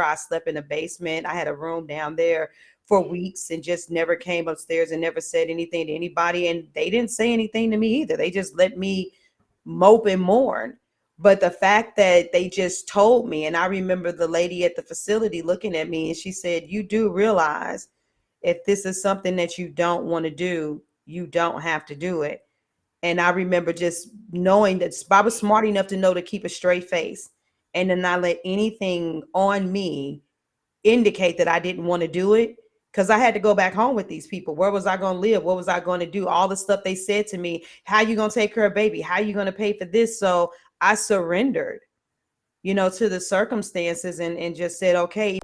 I slept in the basement. I had a room down there for weeks and just never came upstairs and never said anything to anybody. And they didn't say anything to me either. They just let me mope and mourn. But the fact that they just told me, and I remember the lady at the facility looking at me and she said, "You do realize if this is something that you don't want to do, you don't have to do it." And I remember just knowing that I was smart enough to know to keep a straight face and to not let anything on me indicate that I didn't want to do it. Because I had to go back home with these people. Where was I going to live? What was I going to do? All the stuff they said to me. How you going to take care of baby? How you going to pay for this? So I surrendered, to the circumstances and just said, okay.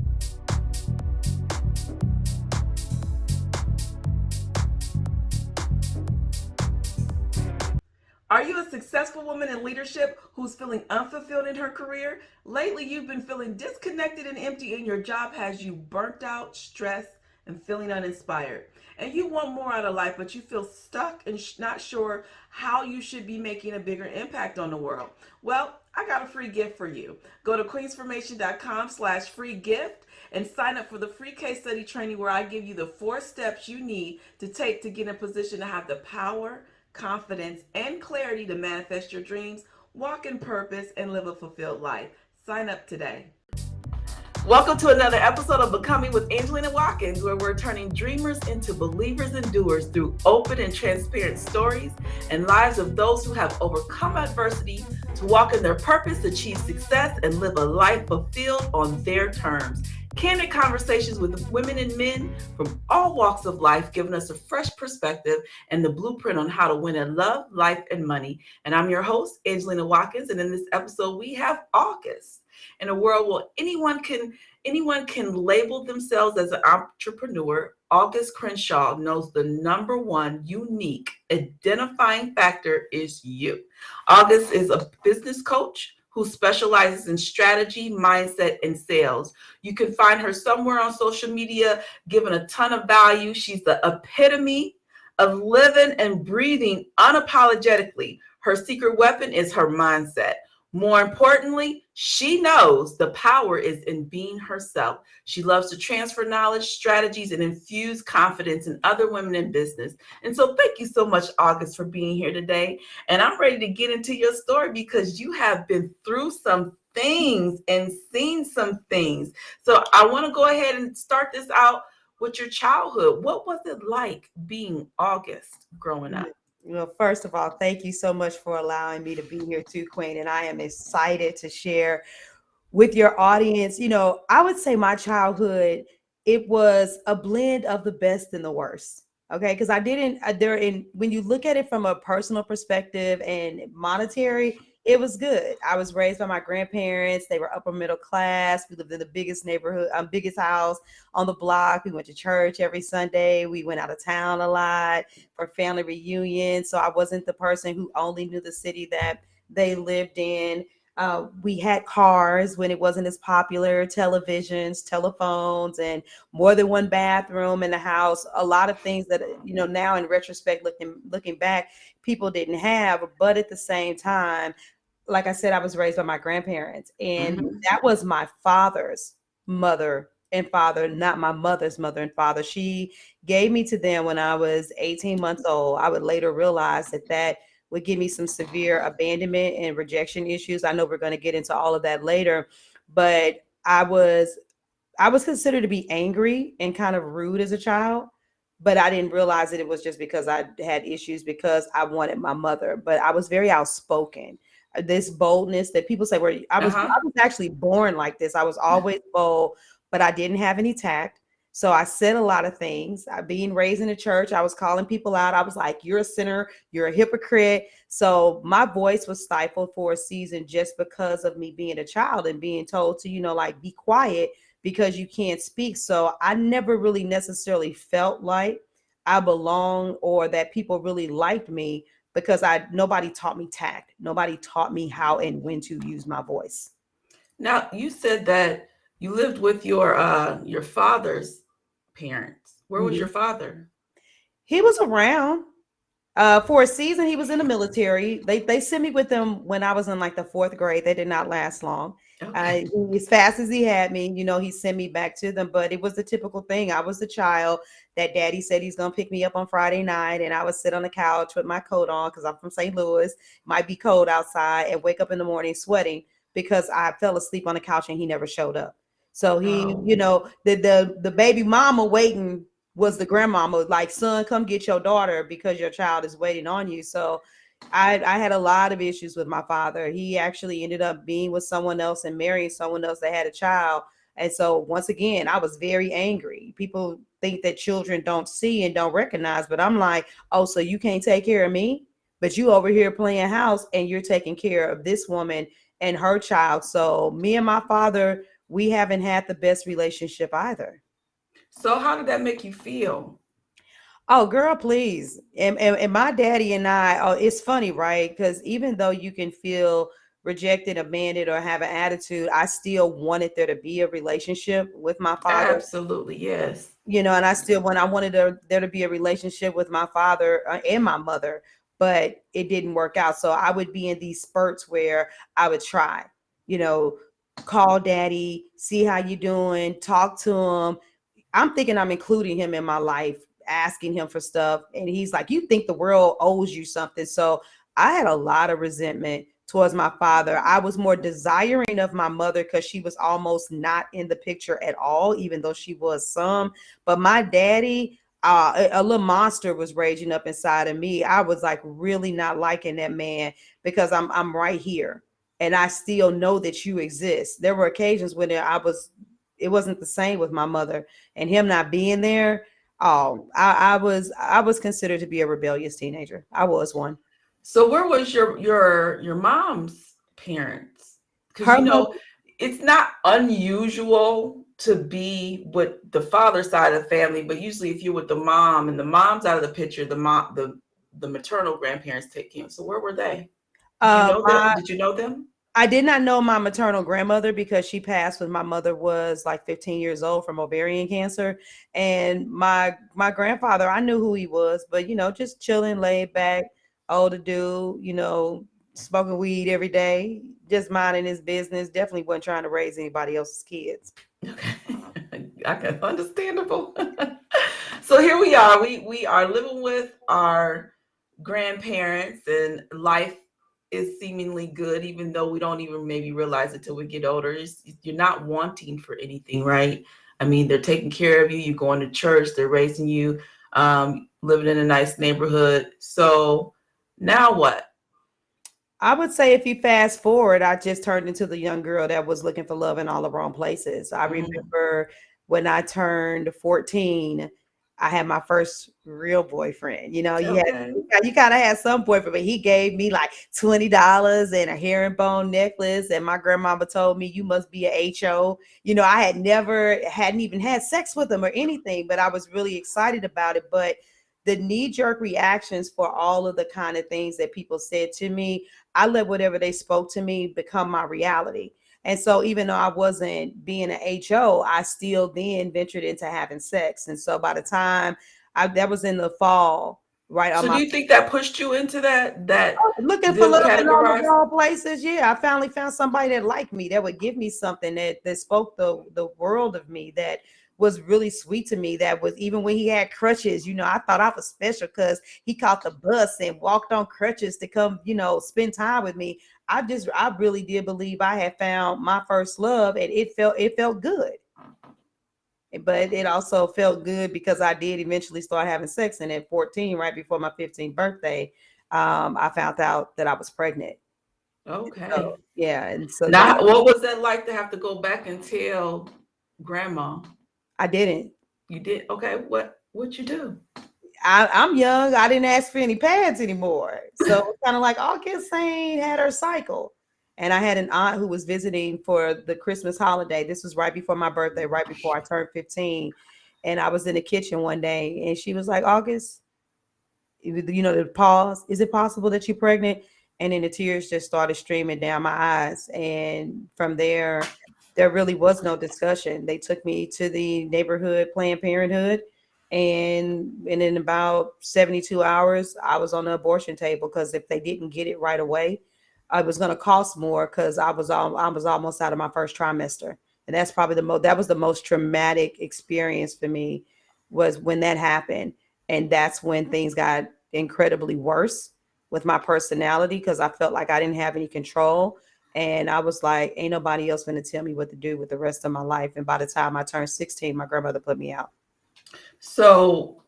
Are you a successful woman in leadership who's feeling unfulfilled in her career? Lately, you've been feeling disconnected and empty, and your job has you burnt out, stressed, and feeling uninspired. And you want more out of life, but you feel stuck and not sure how you should be making a bigger impact on the world. Well, I got a free gift for you. Go to queensformation.com/free gift and sign up for the free case study training where I give you the 4 steps you need to take to get in a position to have the power, confidence, and clarity to manifest your dreams, walk in purpose, and live a fulfilled life. Sign up today. Welcome to another episode of Becoming with Angelina Watkins, where we're turning dreamers into believers and doers through open and transparent stories and lives of those who have overcome adversity to walk in their purpose, achieve success, and live a life fulfilled on their terms. Candid conversations with women and men from all walks of life, giving us a fresh perspective and the blueprint on how to win in love, life, and money. And I'm your host, Angelina Watkins, and in this episode, we have Auguste. In a world where anyone can label themselves as an entrepreneur, Auguste Crenshaw knows the number one unique identifying factor is you. Auguste is a business coach who specializes in strategy, mindset, and sales. You can find her somewhere on social media, giving a ton of value. She's the epitome of living and breathing unapologetically. Her secret weapon is her mindset. More importantly, she knows the power is in being herself. She loves to transfer knowledge, strategies, and infuse confidence in other women in business. And so thank you so much, Auguste, for being here today. And I'm ready to get into your story because you have been through some things and seen some things. So I want to go ahead and start this out with your childhood. What was it like being Auguste growing up? Well, first of all, thank you so much for allowing me to be here too, Queen. And I am excited to share with your audience. I would say my childhood, it was a blend of the best and the worst. Okay. Because I didn't, when you look at it from a personal perspective and monetary, it was good. I was raised by my grandparents. They were upper middle class. We lived in the biggest neighborhood, biggest house on the block. We went to church every Sunday. We went out of town a lot for family reunions. So I wasn't the person who only knew the city that they lived in. We had cars when it wasn't as popular, televisions, telephones, and more than one bathroom in the house. A lot of things that, now in retrospect, looking back, people didn't have. But at the same time, like I said, I was raised by my grandparents, and that was my father's mother and father, not my mother's mother and father. She gave me to them when I was 18 months old. I would later realize that would give me some severe abandonment and rejection issues. I know we're going to get into all of that later, but I was considered to be angry and kind of rude as a child, but I didn't realize that it was just because I had issues because I wanted my mother. But I was very outspoken. This boldness that people say, where I was actually born like this. I was always bold, but I didn't have any tact. So I said a lot of things. Being raised in the church, I was calling people out. I was like, "You're a sinner. You're a hypocrite." So my voice was stifled for a season just because of me being a child and being told to, be quiet because you can't speak. So I never really necessarily felt like I belonged or that people really liked me because nobody taught me tact. Nobody taught me how and when to use my voice. Now, you said that you lived with your father's parents. Where was your father? He was around. For a season, he was in the military. They sent me with them when I was in like the fourth grade. They did not last long. Okay. As fast as he had me, he sent me back to them. But it was the typical thing. I was the child that daddy said he's gonna pick me up on Friday night, and I would sit on the couch with my coat on because I'm from St. Louis. Might be cold outside, and wake up in the morning sweating because I fell asleep on the couch and he never showed up. So he, Oh. the baby mama waiting was the grandmama, like, son, come get your daughter because your child is waiting on you. So I had a lot of issues with my father. He actually ended up being with someone else and marrying someone else that had a child. And so once again, I was very angry. People think that children don't see and don't recognize, but I'm like, oh, so you can't take care of me? But you over here playing house and you're taking care of this woman and her child. So me and my father, we haven't had the best relationship either. So how did that make you feel? Oh, girl, please. And my daddy and I, oh, it's funny, right? Because even though you can feel rejected, abandoned, or have an attitude, I still wanted there to be a relationship with my father. Absolutely, yes. And I wanted there to be a relationship with my father and my mother, but it didn't work out. So I would be in these spurts where I would try, you know, call daddy, see how you doing, talk to him. I'm thinking I'm including him in my life, asking him for stuff. And he's like, you think the world owes you something. So I had a lot of resentment towards my father. I was more desiring of my mother because she was almost not in the picture at all, even though she was some. But my daddy, a little monster was raging up inside of me. I was like really not liking that man because I'm right here and I still know that you exist. There were occasions when it wasn't the same with my mother and him not being there. Oh, I was considered to be a rebellious teenager. I was one. So where was your mom's parents? Because Her mother, it's not unusual to be with the father side of the family, but usually if you're with the mom and the mom's out of the picture, the maternal grandparents take him. So where were they? Do you know them? my Did you know them? I did not know my maternal grandmother because she passed when my mother was like 15 years old from ovarian cancer. And my grandfather, I knew who he was, but just chilling, laid back, older dude, smoking weed every day, just minding his business. Definitely wasn't trying to raise anybody else's kids. Okay, I can understandable. So here we are. We are living with our grandparents, and life is seemingly good, even though we don't even maybe realize it till we get older. You're not wanting for anything, right? I mean, they're taking care of you. You're going to church. They're raising you, living in a nice neighborhood. So now what? I would say if you fast forward, I just turned into the young girl that was looking for love in all the wrong places. I Mm, remember when I turned 14, I had my first real boyfriend. okay. You kind of had some boyfriend, but he gave me like $20 and a herringbone necklace. And my grandmama told me, you must be a HO. I hadn't even had sex with him or anything, but I was really excited about it. But the knee jerk reactions for all of the kind of things that people said to me, I let whatever they spoke to me become my reality. And so even though I wasn't being an HO, I still then ventured into having sex. And so by the time that was in the fall, right on So do my you think that pushed you into that looking for them love in all the categorized? wrong places. Yeah, I finally found somebody that liked me, that would give me something that spoke the world of me, that was really sweet to me. That was even when he had crutches. I thought I was special because he caught the bus and walked on crutches to come, spend time with me. I really did believe I had found my first love, and it felt good. But it also felt good because I did eventually start having sex. And at 14, right before my 15th birthday, I found out that I was pregnant. Okay. So yeah, and so that Now, what was that like to have to go back and tell grandma? I didn't. You did okay. What you do? I'm young. I didn't ask for any pads anymore. So it's kind of like August Saint had her cycle. And I had an aunt who was visiting for the Christmas holiday. This was right before my birthday, right before I turned 15. And I was in the kitchen one day and she was like, August, the pause. Is it possible that you're pregnant? And then the tears just started streaming down my eyes. And from there really was no discussion. They took me to the neighborhood Planned Parenthood, And in about 72 hours, I was on the abortion table because if they didn't get it right away, it was going to cost more because I was almost out of my first trimester. And that's probably that was the most traumatic experience for me, was when that happened. And that's when things got incredibly worse with my personality, because I felt like I didn't have any control. And I was like, ain't nobody else going to tell me what to do with the rest of my life. And by the time I turned 16, my grandmother put me out. So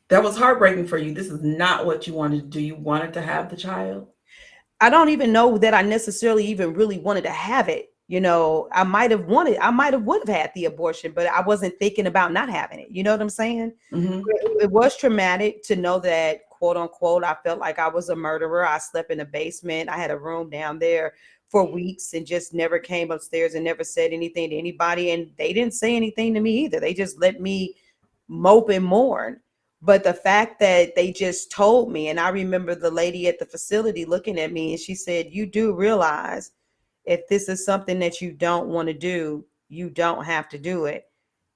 that was heartbreaking for you. This is not what you wanted to do. You wanted to have the child. I don't even know that I necessarily even really wanted to have it. I might have would have had the abortion, but I wasn't thinking about not having it. You know what I'm saying? Mm-hmm. It was traumatic to know that, quote unquote, I felt like I was a murderer. I slept in a basement. I had a room down there for weeks and just never came upstairs and never said anything to anybody. And they didn't say anything to me either. They just let me mope and mourn. But the fact that they just told me, and I remember the lady at the facility looking at me and she said, "You do realize if this is something that you don't want to do, you don't have to do it."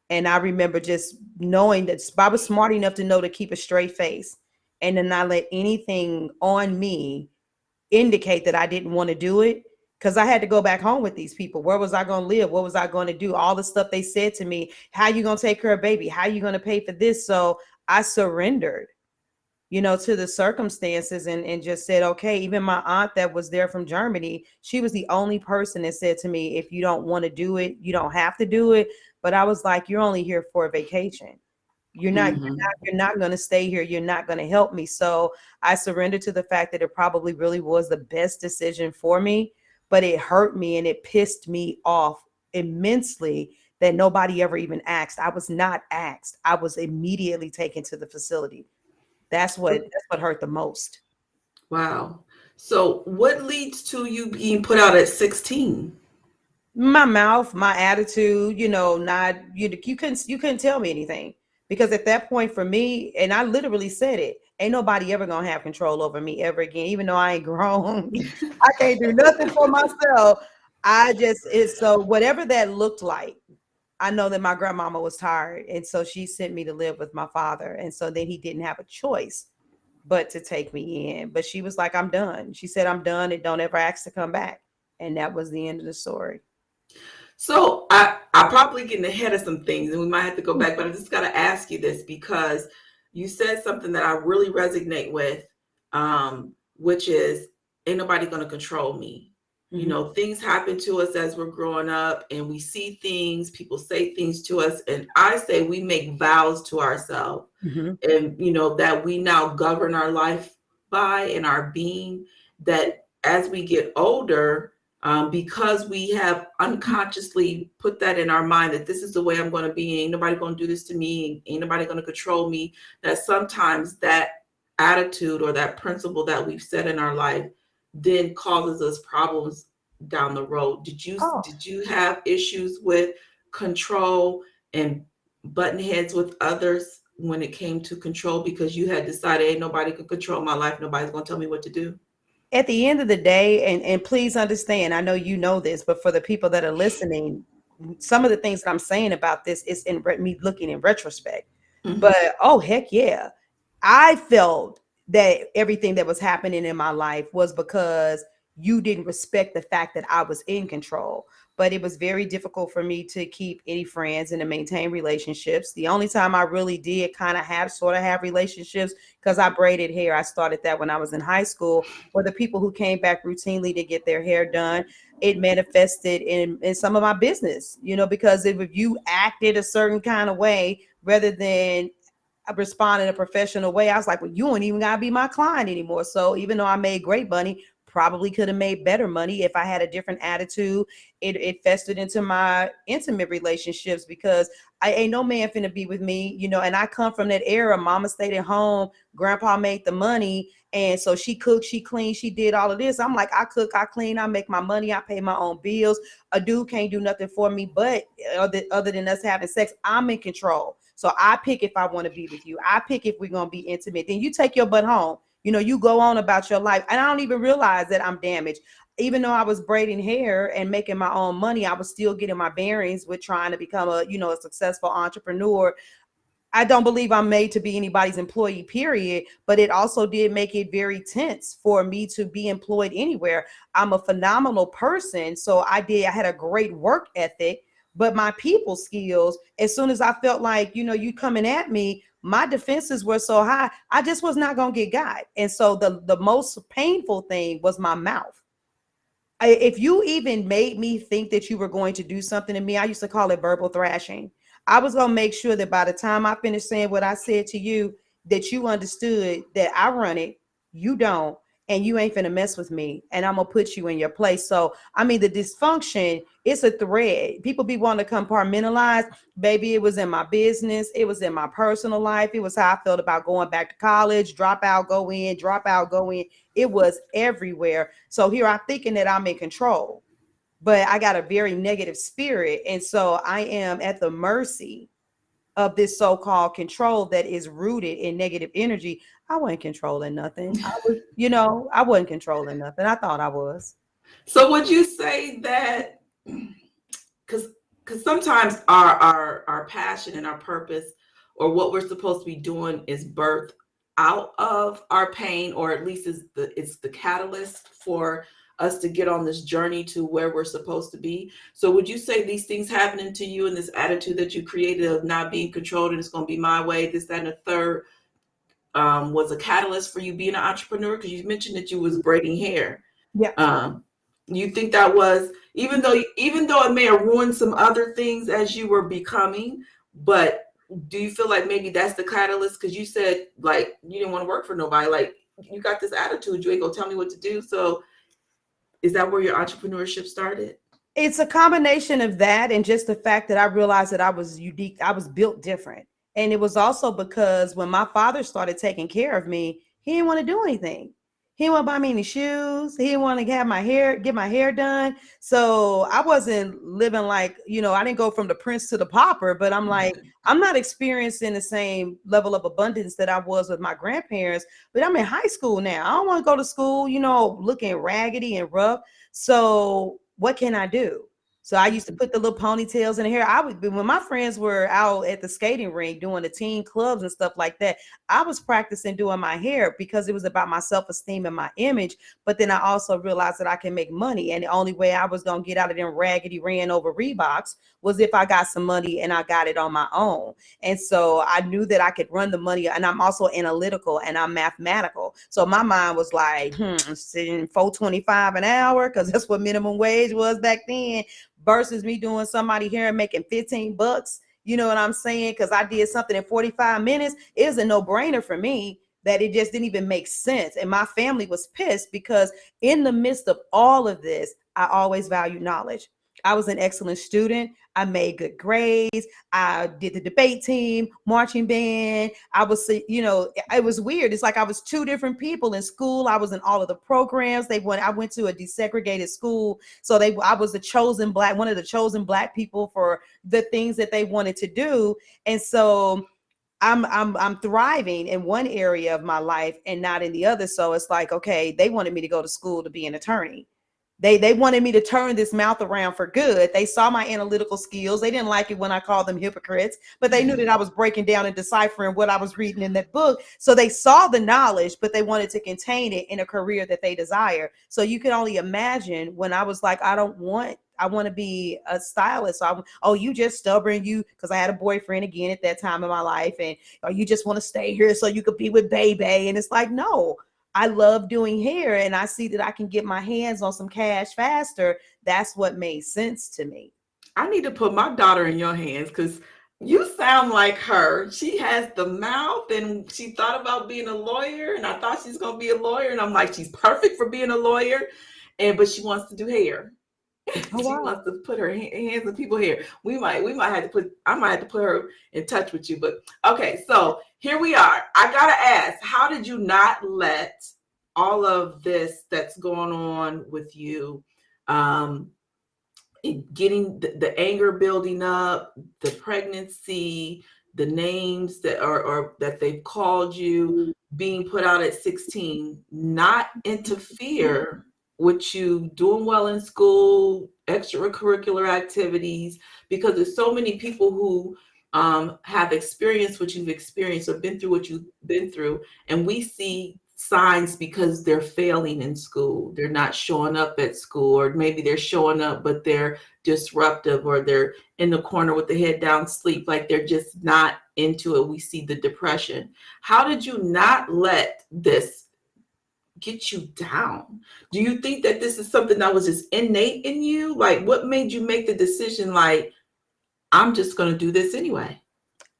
And I remember just knowing that I was smart enough to know to keep a straight face and to not let anything on me indicate that I didn't want to do it, because I had to go back home with these people. Where was I going to live? What was I going to do? All the stuff they said to me. How you going to take care of baby? How you going to pay for this? So I surrendered, to the circumstances, and just said, okay. Even my aunt that was there from Germany, she was the only person that said to me, if you don't want to do it, you don't have to do it. But I was like, you're only here for a vacation. Mm-hmm. You're not going to stay here. You're not going to help me. So I surrendered to the fact that it probably really was the best decision for me, but it hurt me and it pissed me off immensely that nobody ever even asked. I was not asked. I was immediately taken to the facility. That's what hurt the most. Wow. So what leads to you being put out at 16? My mouth, my attitude, not you couldn't tell me anything, because at that point for me, and I literally said it, ain't nobody ever gonna have control over me ever again, even though I ain't grown. I can't do nothing for myself. I just it's so whatever that looked like. I know that my grandmama was tired, and so she sent me to live with my father, and so then he didn't have a choice but to take me in. But she was like, I'm done. She said, I'm done, and don't ever ask to come back. And that was the end of the story. So I'm probably getting ahead of some things and we might have to go back, but I just got to ask you this because you said something that I really resonate with, which is ain't nobody going to control me. You Mhm. know, things happen to us as we're growing up and we see things, people say things to us. And I say we make vows to ourselves Mhm. and, that we now govern our life by and our being, that as we get older, because we have unconsciously put that in our mind that this is the way I'm going to be. Ain't nobody going to do this to me. Ain't nobody going to control me. That sometimes that attitude or that principle that we've set in our life then causes us problems down the road. Did you Oh, did you have issues with control and button heads with others when it came to control because you had decided ain't nobody can control my life. Nobody's going to tell me what to do. at the end of the day, and please understand, I know you know this, but for the people that are listening, some of the things that I'm saying about this is me looking in retrospect. Mm-hmm. But oh heck yeah, I felt that everything that was happening in my life was because you didn't respect the fact that I was in control. But it was very difficult for me to keep any friends and to maintain relationships. The only time I really did kind of have sort of have relationships, because I braided hair. I started that when I was in high school, were the people who came back routinely to get their hair done. It manifested in some of my business, because if you acted a certain kind of way rather than respond in a professional way, I was like, well, you don't even gotta be my client anymore. So even though I made great money, probably could have made better money if I had a different attitude. It festered into my intimate relationships, because I ain't no man finna be with me, and I come from that era. Mama stayed at home, grandpa made the money, and so she cooked, she cleaned, she did all of this. I'm like, I cook, I clean, I make my money, I pay my own bills. A dude can't do nothing for me, but other than us having sex, I'm in control. So I pick if I want to be with you. I pick if we're gonna be intimate. Then you take your butt home. You go on about your life. And I don't even realize that I'm damaged. Even though I was braiding hair and making my own money, I was still getting my bearings with trying to become a successful entrepreneur. I don't believe I'm made to be anybody's employee, period. But it also did make it very tense for me to be employed anywhere. I'm a phenomenal person. So I had a great work ethic, but my people skills, as soon as I felt like, you coming at me, my defenses were so high, I just was not going to get got. And so the most painful thing was my mouth. If you even made me think that you were going to do something to me, I used to call it verbal thrashing. I was going to make sure that by the time I finished saying what I said to you, that you understood that I run it, you don't, and you ain't finna mess with me, and I'm gonna put you in your place. So, I mean, the dysfunction, it's a thread. People be wanting to compartmentalize. Baby, it was in my business, it was in my personal life, it was how I felt about going back to college, drop out, go in, drop out, go in. It was everywhere. So here I'm thinking that I'm in control, but I got a very negative spirit. And so I am at the mercy of this so-called control that is rooted in negative energy. I wasn't controlling nothing. I wasn't controlling nothing. I thought I was. So would you say that, because sometimes our passion and our purpose, or what we're supposed to be doing, is birthed out of our pain, or at least it's the catalyst for us to get on this journey to where we're supposed to be. So would you say these things happening to you and this attitude that you created of not being controlled and it's going to be my way, this, that, and the third, was a catalyst for you being an entrepreneur? Because you mentioned that you was braiding hair. Yeah. You think that was, even though it may have ruined some other things as you were becoming, but do you feel like maybe that's the catalyst? Because you said, like, you didn't want to work for nobody, like, you got this attitude, you ain't gonna tell me what to do. So is that where your entrepreneurship started? It's a combination of that and just the fact that I realized that I was unique. I was built different. And it was also because when my father started taking care of me, he didn't want to do anything. He didn't want to buy me any shoes. He didn't want to have get my hair done. So I wasn't living like, I didn't go from the prince to the pauper, but I'm like, I'm not experiencing the same level of abundance that I was with my grandparents, but I'm in high school now. I don't want to go to school, looking raggedy and rough. So what can I do? So I used to put the little ponytails in the hair. I would be, when my friends were out at the skating rink doing the teen clubs and stuff like that, I was practicing doing my hair because it was about my self-esteem and my image. But then I also realized that I can make money. And the only way I was going to get out of them raggedy ran over Reeboks was if I got some money and I got it on my own. And so I knew that I could run the money, and I'm also analytical and I'm mathematical. So my mind was like, sitting $4.25 an hour, because that's what minimum wage was back then, versus me doing somebody here and making $15. You know what I'm saying? Because I did something in 45 minutes. It was a no-brainer for me that it just didn't even make sense. And my family was pissed because in the midst of all of this, I always valued knowledge. I was an excellent student. I made good grades. I did the debate team, marching band. I was, it was weird. It's like I was two different people in school. I was in all of the programs. I went to a desegregated school. So I was one of the chosen Black people for the things that they wanted to do. And so I'm thriving in one area of my life and not in the other. So it's like, okay, they wanted me to go to school to be an attorney. They wanted me to turn this mouth around for good. They saw my analytical skills. They didn't like it when I called them hypocrites, but they knew that I was breaking down and deciphering what I was reading in that book. So they saw the knowledge, but they wanted to contain it in a career that they desire. So you can only imagine when I was like, I want to be a stylist. So you just stubborn, because I had a boyfriend again at that time in my life, and you just want to stay here so you could be with baby. And it's like, no, I love doing hair, and I see that I can get my hands on some cash faster. That's what made sense to me. I need to put my daughter in your hands, because you sound like her. She has the mouth, and she thought about being a lawyer, and I thought she's going to be a lawyer, and I'm like, she's perfect for being a lawyer, but she wants to do hair. Oh, She wow. wants to put her hands in people's hair. I might have to put her in touch with you. But okay, so here we are. I gotta ask, how did you not let all of this that's going on with you, getting the anger building up, the pregnancy, the names that are that they've called you, being put out at 16, not interfere with you doing well in school, extracurricular activities? Because there's so many people who have experienced what you've experienced or been through what you've been through, and we see signs because they're failing in school, they're not showing up at school, or maybe they're showing up but they're disruptive, or they're in the corner with the head down sleep, like they're just not into it. We see the depression. How did you not let this get you down? Do you think that this is something that was just innate in you? Like, what made you make the decision, like, I'm just going to do this anyway?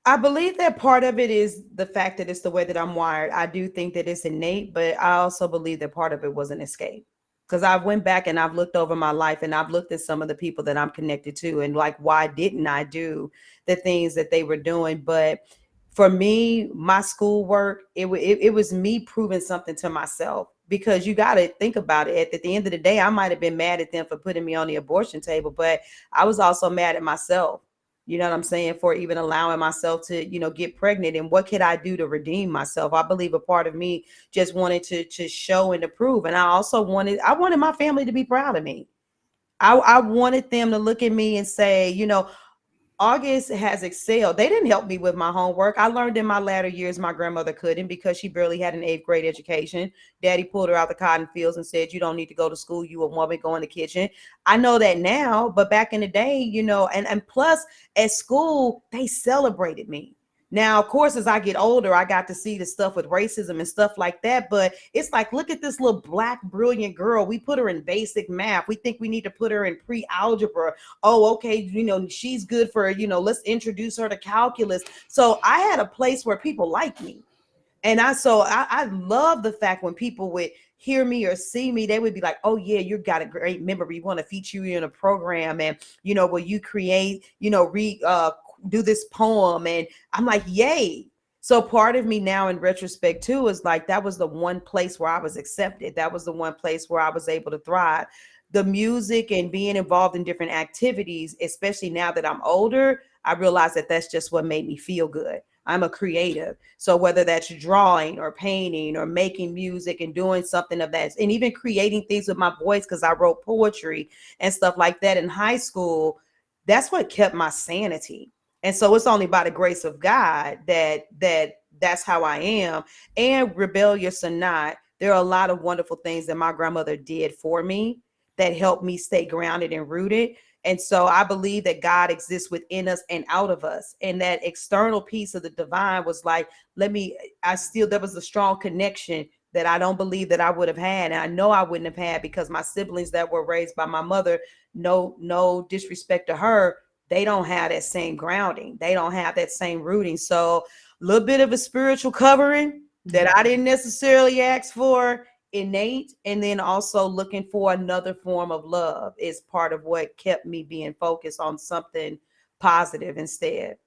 I believe that part of it is the fact that it's the way that I'm wired. I do think that it's innate, but I also believe that part of it was an escape. Because I went back and I've looked over my life and I've looked at some of the people that I'm connected to and like, why didn't I do the things that they were doing? But for me, my schoolwork, it was me proving something to myself. Because you got to think about it. At the end of the day, I might have been mad at them for putting me on the abortion table, but I was also mad at myself, you know what I'm saying, for even allowing myself to, get pregnant. And what could I do to redeem myself? I believe a part of me just wanted to show and to prove. And I wanted my family to be proud of me. I wanted them to look at me and say, August has excelled. They didn't help me with my homework. I learned in my latter years my grandmother couldn't because she barely had an eighth grade education. Daddy pulled her out the cotton fields and said, "You don't need to go to school. You a woman, go in the kitchen." I know that now, but back in the day, and plus at school, they celebrated me. Now, of course, as I get older, I got to see the stuff with racism and stuff like that. But it's like, look at this little black, brilliant girl. We put her in basic math. We think we need to put her in pre-algebra. Oh, okay, she's good for, let's introduce her to calculus. So I had a place where people like me. And I love the fact when people would hear me or see me, they would be like, "Oh yeah, you got a great memory. We want to feature you in a program, and will you create, read, do this poem?" And I'm like, "Yay!" So part of me now, in retrospect too, is like that was the one place where I was accepted. That was the one place where I was able to thrive. The music and being involved in different activities, especially now that I'm older, I realize that that's just what made me feel good. I'm a creative. So whether that's drawing or painting or making music and doing something of that, and even creating things with my voice, because I wrote poetry and stuff like that in high school, that's what kept my sanity. And so it's only by the grace of God that's how I am. And rebellious or not, there are a lot of wonderful things that my grandmother did for me that helped me stay grounded and rooted. And so I believe that God exists within us and out of us. And that external piece of the divine was like, there was a strong connection that I don't believe that I would have had. And I know I wouldn't have had because my siblings that were raised by my mother, no disrespect to her, they don't have that same grounding. They don't have that same rooting. So a little bit of a spiritual covering that I didn't necessarily ask for, innate, and then also looking for another form of love is part of what kept me being focused on something positive instead.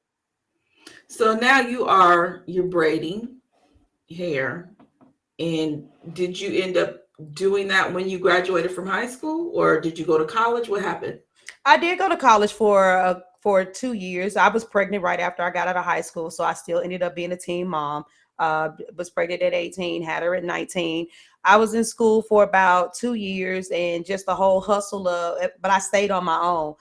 So now you're braiding hair. And did you end up doing that when you graduated from high school, or did you go to college? What happened? I did go to college for 2 years. I was pregnant right after I got out of high school, so I still ended up being a teen mom. Was pregnant at 18, had her at 19. I was in school for about 2 years and just the whole hustle but I stayed on my own.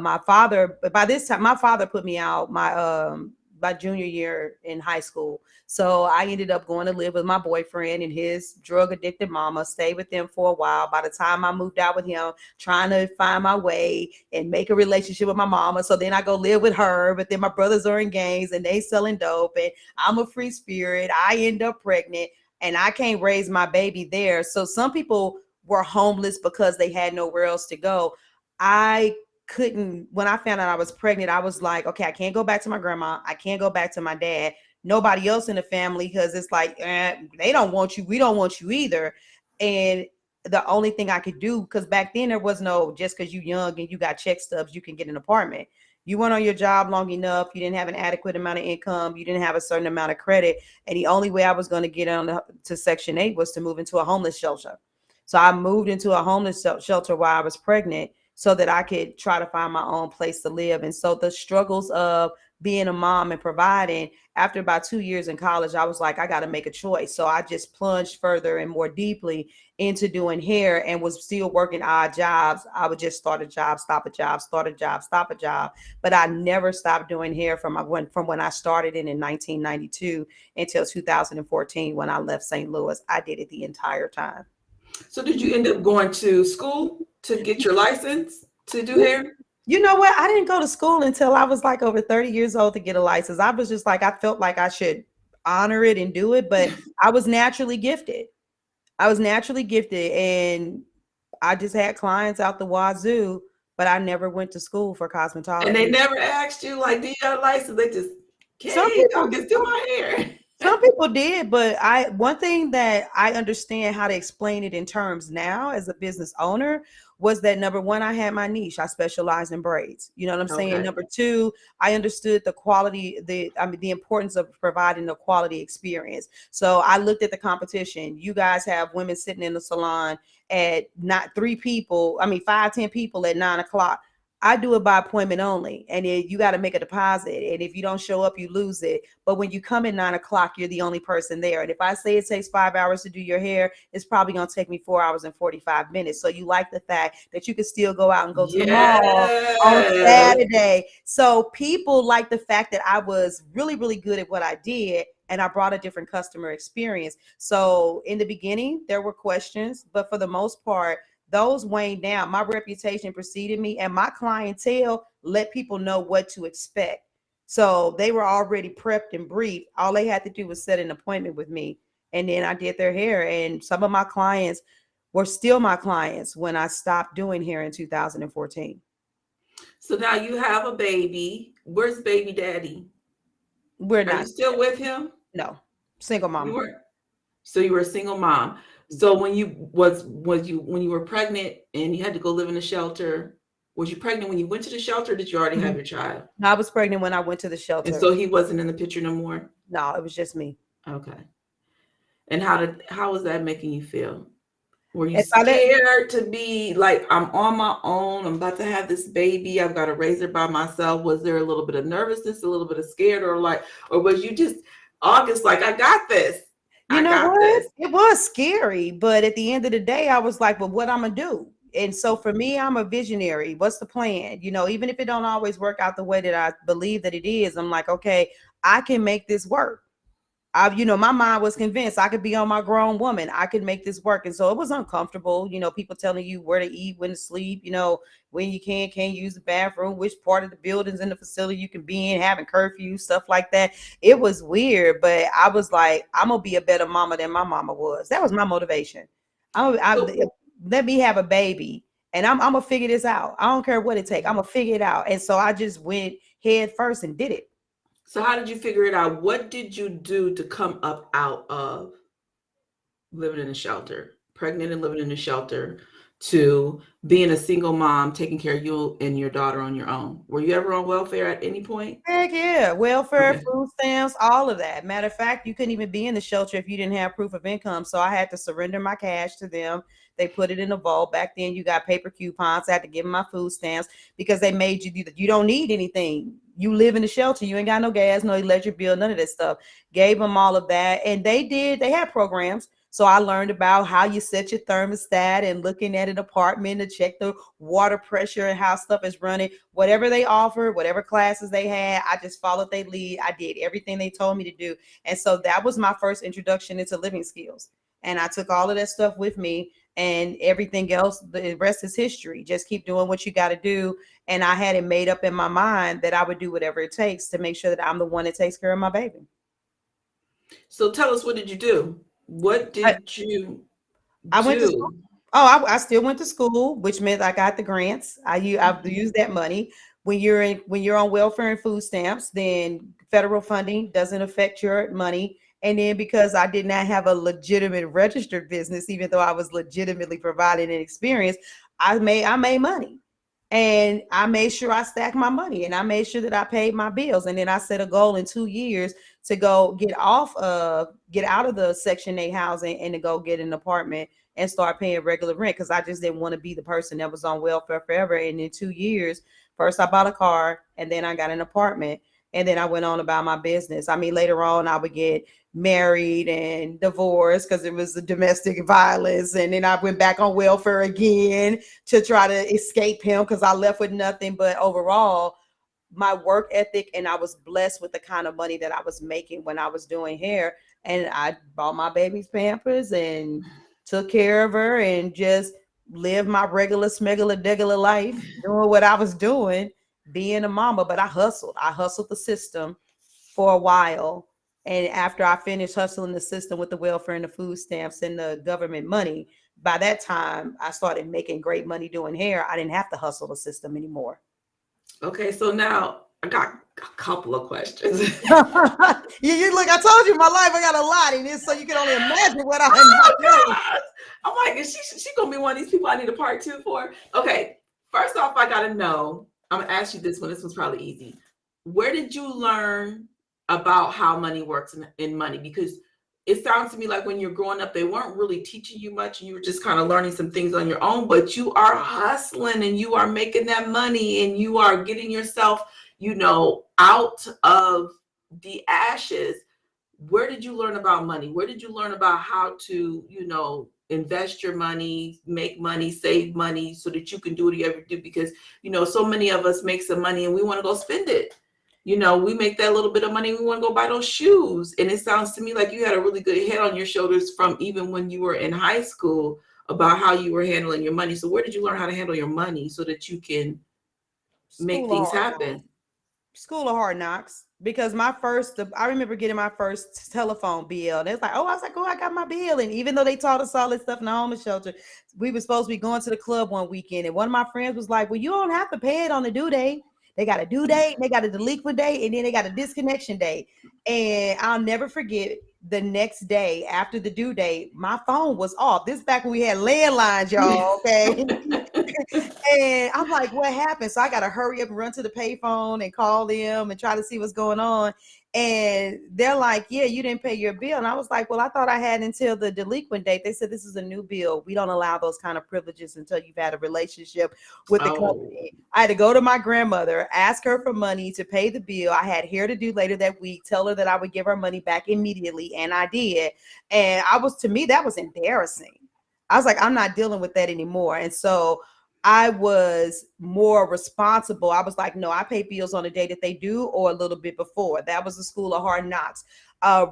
My father, by this time, my father put me out my junior year in high school. So I ended up going to live with my boyfriend and his drug addicted mama, stayed with them for a while. By the time I moved out with him, trying to find my way and make a relationship with my mama. So then I go live with her, but then my brothers are in gangs and they selling dope and I'm a free spirit. I end up pregnant and I can't raise my baby there. So some people were homeless because they had nowhere else to go. I couldn't, when I found out I was pregnant, I was like, okay, I can't go back to my grandma. I can't go back to my dad. Nobody else in the family, because it's like, they don't want you. We don't want you either. And the only thing I could do, because back then there was no, just because you young and you got check stubs, you can get an apartment. You weren't on your job long enough. You didn't have an adequate amount of income. You didn't have a certain amount of credit. And the only way I was going to get to Section 8 was to move into a homeless shelter. So I moved into a homeless shelter while I was pregnant. so that I could try to find my own place to live. And so the struggles of being a mom and providing, after about 2 years in college, I was like, I got to make a choice. So I just plunged further and more deeply into doing hair and was still working odd jobs. I would just start a job, stop a job, start a job, stop a job. But I never stopped doing hair from when I started in 1992 until 2014 when I left St. Louis. I did it the entire time. So did you end up going to school to get your license to do You, hair? you know what? I didn't go to school until I was like over 30 years old to get a license. I was just like, I felt like I should honor it and do it, but I was naturally gifted. I was naturally gifted and I just had clients out the wazoo, but I never went to school for And they cosmetology. never asked you, like, do you got a license? They just, Some okay, people, August, do my hair. some people did, but one thing that I understand how to explain it in terms now as a business owner was that number one, I had my niche. I specialized in braids. You know what I'm saying? Okay. Number two, I understood the quality, the importance of providing a quality experience. So I looked at the competition. You guys have women sitting in the salon at not three people, I mean 5, 10 people at 9 o'clock. I do it by appointment only, and you got to make a deposit. And if you don't show up, you lose it. But when you come at 9 o'clock, you're the only person there. And if I say it takes 5 hours to do your hair, it's probably going to take me 4 hours and 45 minutes. So you like the fact that you can still go out and go to the mall on Yes. Saturday. So people like the fact that I was really, really good at what I did. And I brought a different customer experience. So in the beginning, there were questions, but for the most part, those waned down. My reputation preceded me, and my clientele let people know what to expect. So they were already prepped and briefed. All they had to do was set an appointment with me. And then I did their hair. And some of my clients were still my clients when I stopped doing hair in 2014. So now you have a baby. Where's baby daddy? We're Are you not, still with him? no, single You mama. weren't. So you were a single mom. So when you was you when you were pregnant and you had to go live in a shelter, was you pregnant when you went to the shelter? Or did you already have Mhm. your child? I was pregnant when I went to the And shelter. so he wasn't in the picture no more. No, it was just me. Okay. And how was that making you feel? Were you If I let scared to be like, I'm on my own, I'm about to have this baby, I've got to raise her by myself? Was there a little bit of nervousness, a little bit of scared, or like, or was you just August like, I got this, You I know got what? this? It was scary, but at the end of the day, I was like, well, what I'm gonna do? And so for me, I'm a visionary. What's the plan? Even if it don't always work out the way that I believe that it is, I'm like, okay, I can make this work. My mind was convinced I could be on my grown woman. I could make this work. And so it was uncomfortable, people telling you where to eat, when to sleep, when you can't use the bathroom, which part of the buildings in the facility you can be in, having curfew, stuff like that. It was weird, but I was like, I'm gonna be a better mama than my mama was. That was my motivation. So, Let me have a baby and I'm gonna figure this out. I don't care what it takes. I'm gonna figure it out. And so I just went head first and did it. so how did you figure it out? What did you do to come up out of living in a shelter, pregnant and living in a shelter, to being a single mom, taking care of you and your daughter on your own? Were you ever on welfare at any point? Heck yeah. Welfare, Okay. food stamps, all of that. Matter of fact, you couldn't even be in the shelter if you didn't have proof of income. So I had to surrender my cash to them. They put it in a vault. Back then, you got paper coupons. I had to give them my food stamps because they made you do that. You don't need anything. You live in the shelter. You ain't got no gas, no electric bill, none of that stuff. Gave them all of that. And they had programs. So I learned about how you set your thermostat and looking at an apartment to check the water pressure and how stuff is running. Whatever they offered, whatever classes they had, I just followed their lead. I did everything they told me to do. And so that was my first introduction into living skills. And I took all of that stuff with me, and everything else, the rest is history. Just keep doing what you got to do. And I had it made up in my mind that I would do whatever it takes to make sure that I'm the one that takes care of my baby. So tell us, what did you do? What I, did you I went to school. do? Oh, I still went to school, which meant I got the grants. I've Mhm. used that money. When you're on welfare and food stamps, then federal funding doesn't affect your money. And then because I did not have a legitimate registered business, even though I was legitimately providing an experience, I made money. And I made sure I stacked my money and I made sure that I paid my bills. And then I set a goal in 2 years to go get out of the Section 8 housing and to go get an apartment and start paying regular rent because I just didn't want to be the person that was on welfare forever. And in 2 years, first I bought a car, and then I got an apartment, and then I went on about my business. I mean, later on, I would get married and divorced because it was the domestic violence. And then I went back on welfare again to try to escape him because I left with nothing. But overall, my work ethic, and I was blessed with the kind of money that I was making when I was doing hair. And I bought my baby's pampers and took care of her and just lived my regular smegular degular life, doing what I was doing, being a mama. But I hustled. I hustled the system for a while. And after I finished hustling the system with the welfare and the food stamps and the government money, by that time I started making great money doing hair. I didn't have to hustle the system anymore. Okay, so now I got a couple of questions. You look, I told you my life, I got a lot in this, so you can only imagine what I am Oh not doing. gosh. I'm like, is she gonna be one of these people I need a part two for? Okay, first off, I gotta know. I'm gonna ask you this one. This one's probably easy. Where did you learn about how money works in money? Because it sounds to me like when you're growing up, they weren't really teaching you much, and you were just kind of learning some things on your own. But you are hustling, and you are making that money, and you are getting yourself, out of the ashes. Where did you learn about money? Where did you learn about how to, invest your money, make money, save money so that you can do what you ever do? Because, so many of us make some money and we want to go spend it. We make that little bit of money, we want to go buy those shoes. And it sounds to me like you had a really good head on your shoulders from even when you were in high school about how you were handling your money. So where did you learn how to handle your money so that you can make School of things hard knocks. happen? School of hard knocks. Because I remember getting my first telephone bill. And it's like, oh, I was like, oh, I got my bill. And even though they taught us all this stuff in the homeless shelter, we were supposed to be going to the club one weekend. And one of my friends was like, well, you don't have to pay it on the due date. They got a due date, they got a delinquent date, and then they got a disconnection date. And I'll never forget the next day after the due date, my phone was off. This is back when we had landlines, y'all. Okay. And I'm like, what happened? So I got to hurry up and run to the payphone and call them and try to see what's going on. And they're like, yeah, you didn't pay your bill. And I was like, well, I thought I had until the delinquent date. They said, this is a new bill. We don't allow those kind of privileges until you've had a relationship with the Oh. company. I had to go to my grandmother, ask her for money to pay the bill. I had hair to do later that week, tell her that I would give her money back immediately. And I did. And to me, that was embarrassing. I was like, I'm not dealing with that anymore. And so I was more responsible. I was like, no, I pay bills on the day that they do or a little bit before. That was the school of hard knocks.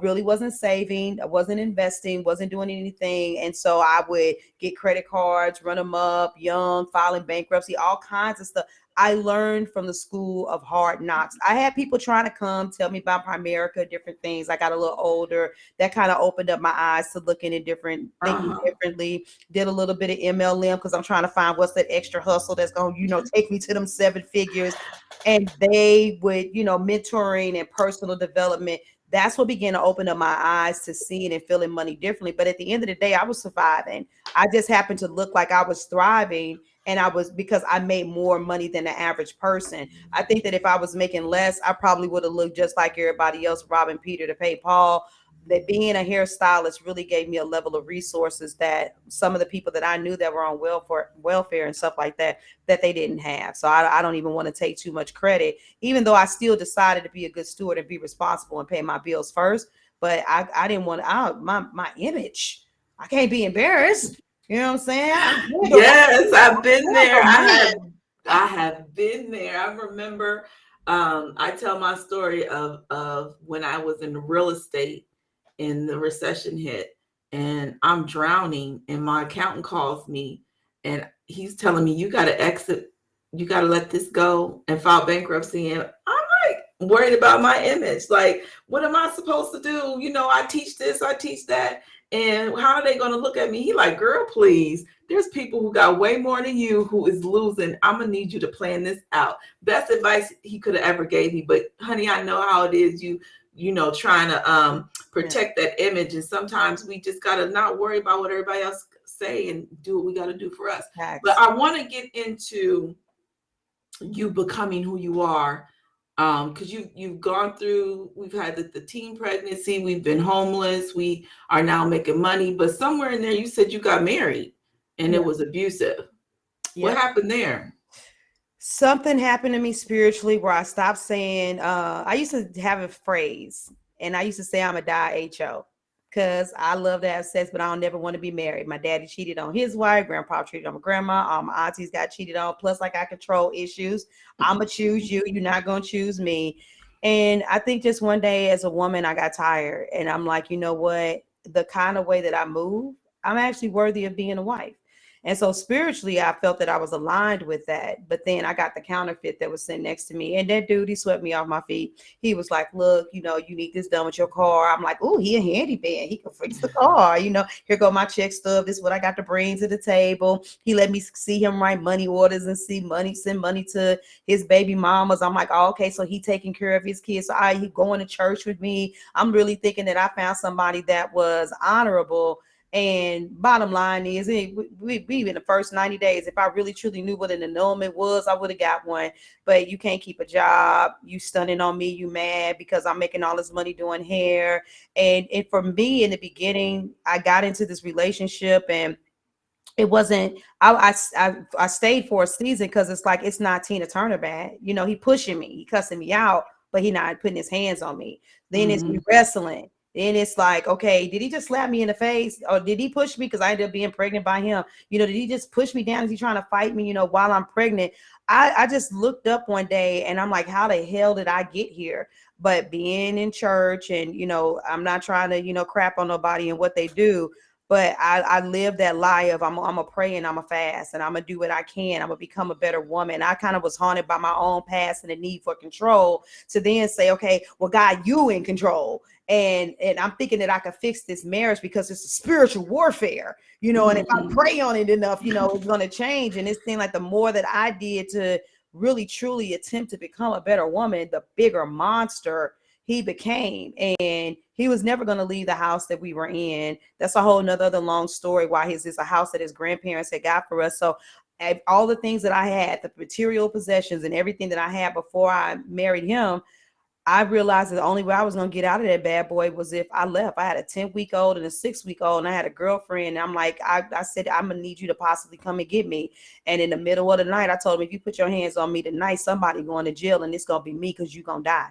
Really wasn't saving, I wasn't investing, wasn't doing anything. And so I would get credit cards, run them up, young, filing bankruptcy, all kinds of stuff. I learned from the school of hard knocks. I had people trying to come tell me about Primerica, different things. I got a little older. That kind of opened up my eyes to looking at different, thinking Uh-huh. differently. Did a little bit of MLM because I'm trying to find what's that extra hustle that's going to, take me to them 7 figures. And they would, mentoring and personal development. That's what began to open up my eyes to seeing and feeling money differently. But at the end of the day, I was surviving. I just happened to look like I was thriving. And I was, because I made more money than the average person. I think that if I was making less, I probably would have looked just like everybody else, robbing Peter to pay Paul. That being a hairstylist really gave me a level of resources that some of the people that I knew that were on welfare and stuff like that, that they didn't have. So I don't even want to take too much credit, even though I still decided to be a good steward and be responsible and pay my bills first. But I didn't want my image. I can't be embarrassed. You know what I'm saying? Yes, I've been there. I'm I have been there. I remember I tell my story of when I was in real estate and the recession hit and I'm drowning and my accountant calls me and he's telling me you got to exit, you got to let this go and file bankruptcy. And I'm like worried about my image. Like, what am I supposed to do? I teach this, I teach that. And how are they going to look at me? He like, girl, please. There's people who got way more than you who is losing. I'm going to need you to plan this out. Best advice he could have ever gave me. But honey, I know how it is. Trying to protect that image. And sometimes we just got to not worry about what everybody else say and do what we got to do for us. But I want to get into you becoming who you are because you've gone through, we've had the teen pregnancy, we've been homeless, we are now making money, but somewhere in there you said you got married and Yeah. it was abusive. What Yep. happened there? Something happened to me spiritually where I stopped saying, I used to have a phrase and I used to say I'm a die HO because I love to have sex, but I don't never want to be married. My daddy cheated on his wife, grandpa cheated on my grandma, all my aunties got cheated on. Plus, like I control issues. I'ma choose you. You're not gonna choose me. And I think just one day as a woman, I got tired and I'm like, you know what? The kind of way that I move, I'm actually worthy of being a wife. And so spiritually, I felt that I was aligned with that. But then I got the counterfeit that was sitting next to me. And that dude, he swept me off my feet. He was like, look, you need this done with your car. I'm like, oh, he a handyman. He can fix the car. Here go my check stub. This is what I got to bring to the table. He let me see him write money orders and send money to his baby mamas. I'm like, oh, okay, so he taking care of his kids. So he going to church with me. I'm really thinking that I found somebody that was honorable. And bottom line is, we in the first 90 days, if I really truly knew what an annulment was, I would have got one. But you can't keep a job. You stunning on me. You mad because I'm making all this money doing hair. And for me in the beginning, I got into this relationship and it wasn't I stayed for a season because it's like it's not Tina Turner bad. He pushing me, he cussing me out, but he not putting his hands on me. Then it's me Mm-hmm. wrestling. Then it's like, okay, did he just slap me in the face or did he push me because I ended up being pregnant by him? Did he just push me down? Is he trying to fight me, while I'm pregnant? I just looked up one day and I'm like, how the hell did I get here? But being in church and, I'm not trying to, crap on nobody and what they do, but I live that lie of I'm a pray and I'm a fast and I'm gonna do what I can. I'm gonna become a better woman. I kind of was haunted by my own past and the need for control to then say, okay, well, God, you in control. And I'm thinking that I could fix this marriage because it's a spiritual warfare, and if I Mm-hmm. pray on it enough, it's gonna change. And it seemed like the more that I did to really truly attempt to become a better woman, the bigger monster he became. And he was never going to leave the house that we were in. That's a whole nother other long story why it's a house that his grandparents had got for us. So all the things that I had, the material possessions and everything that I had before I married him, I realized that the only way I was going to get out of that bad boy was if I left. I had a 10-week-old and a 6-week-old, and I had a girlfriend. And I'm like, I said, I'm going to need you to possibly come and get me. And in the middle of the night, I told him, if you put your hands on me tonight, somebody going to jail, and it's going to be me because you're going to die.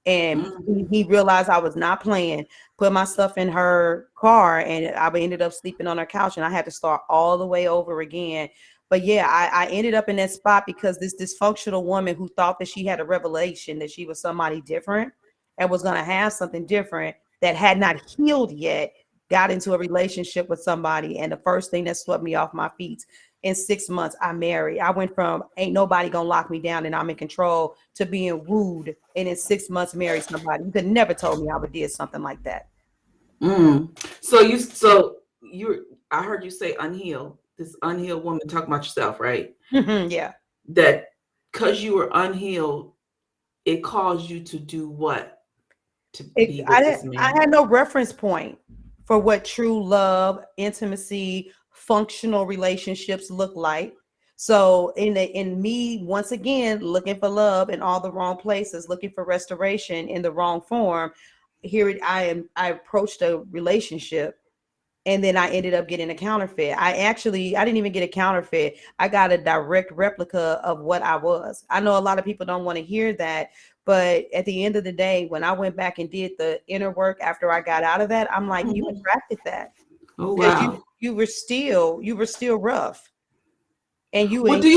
And he realized I was not playing, put my stuff in her car, and I ended up sleeping on her couch, and I had to start all the way over again. But yeah, I ended up in that spot because this dysfunctional woman who thought that she had a revelation that she was somebody different and was going to have something different that had not healed yet got into a relationship with somebody. And the first thing that swept me off my feet, in 6 months, I married. I went from ain't nobody gonna lock me down and I'm in control to being wooed. And in 6 months, married somebody. You could never told me I would did something like that. Mm. So I heard you say unhealed. This unhealed woman talking about yourself, right? Yeah. That because you were unhealed, it caused you to do what? To be with this I man. had no reference point for what true love, intimacy, functional relationships look like. So in me, once again, looking for love in all the wrong places, looking for restoration in the wrong form, I approached a relationship and then I ended up getting a counterfeit. I didn't even get a counterfeit. I got a direct replica of what I was. I know a lot of people don't want to hear that, but at the end of the day, when I went back and did the inner work after I got out of that, I'm like, you Mhm. attracted that Oh because wow. you were still rough, and you Well, and do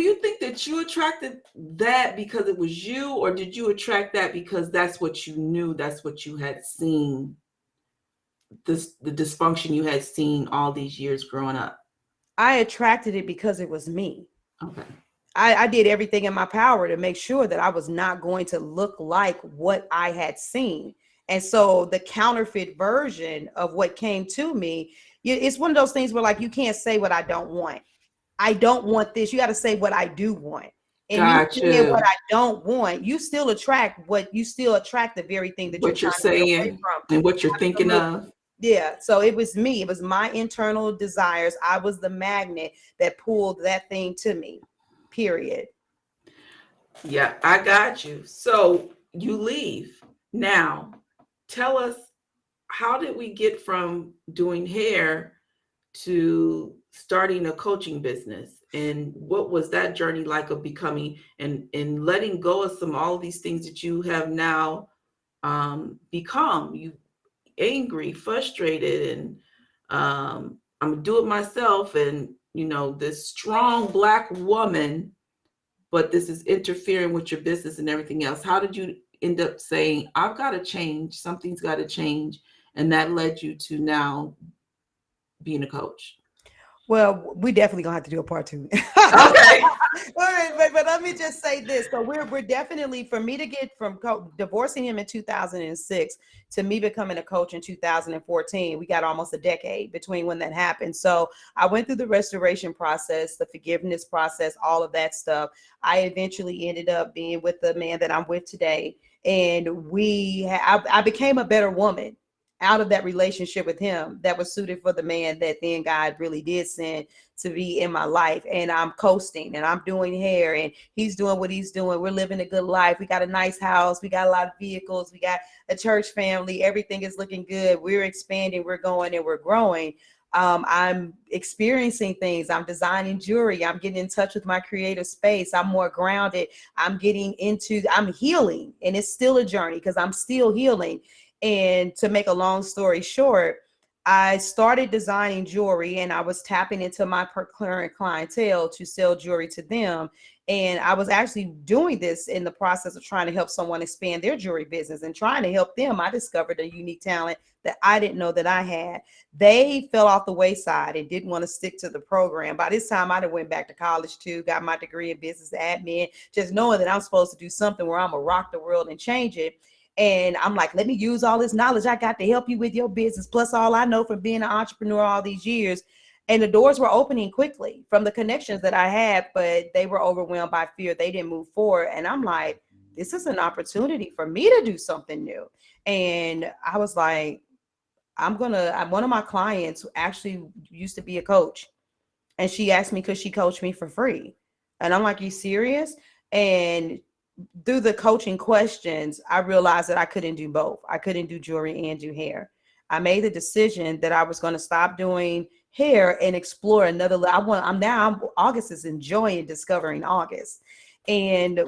you think that you attracted that because it was you, or did you attract that because that's what you knew, that's what you had seen, the dysfunction you had seen all these years growing up? I attracted it because it was me. Okay. I did everything in my power to make sure that I was not going to look like what I had seen. And so the counterfeit version of what came to me, it's one of those things where like you can't say what I don't want. I don't want this. You got to say what I do want. And you Got saying what you. I don't want, you still attract the very thing that you're What trying you're to get away saying from. and what you're thinking Absolutely. of. Yeah. So it was me. It was my internal desires. I was the magnet that pulled that thing to me. Period. Yeah, I got you. So you leave. Now, tell us, how did we get from doing hair to starting a coaching business? And what was that journey like of becoming and letting go of some all these things that you have now become? You angry, frustrated, and I'm gonna do it myself. And this strong Black woman, but this is interfering with your business and everything else. How did you end up saying, I've got to change, something's got to change? And that led you to now being a coach. Well, we definitely gonna have to do a part two. Okay. All right, but let me just say this. So we're definitely, for me to get from divorcing him in 2006 to me becoming a coach in 2014, we got almost a decade between when that happened. So I went through the restoration process, the forgiveness process, all of that stuff. I eventually ended up being with the man that I'm with today, and I became a better woman out of that relationship with him that was suited for the man that then God really did send to be in my life. And I'm coasting and I'm doing hair and he's doing what he's doing. We're living a good life. We got a nice house. We got a lot of vehicles. We got a church family. Everything is looking good. We're expanding. We're going and we're growing. I'm experiencing things. I'm designing jewelry. I'm getting in touch with my creative space. I'm more grounded. I'm healing, and it's still a journey because I'm still healing. And to make a long story short, I started designing jewelry and I was tapping into my current clientele to sell jewelry to them. And I was actually doing this in the process of trying to help someone expand their jewelry business and trying to help them. I discovered a unique talent that I didn't know that I had. They fell off the wayside and didn't want to stick to the program. By this time, I went back to college too, got my degree in business admin, just knowing that I'm supposed to do something where I'm gonna rock the world and change it. And I'm like, let me use all this knowledge I got to help you with your business, plus all I know from being an entrepreneur all these years. And the doors were opening quickly from the connections that I had, but they were overwhelmed by fear. They didn't move forward. And I'm like, this is an opportunity for me to do something new. And I was like, one of my clients who actually used to be a coach, and she asked me, could she coach me for free? And I'm like, you serious? And through the coaching questions, I realized that I couldn't do both. I couldn't do jewelry and do hair. I made the decision that I was going to stop doing hair and explore another. August is enjoying discovering August. And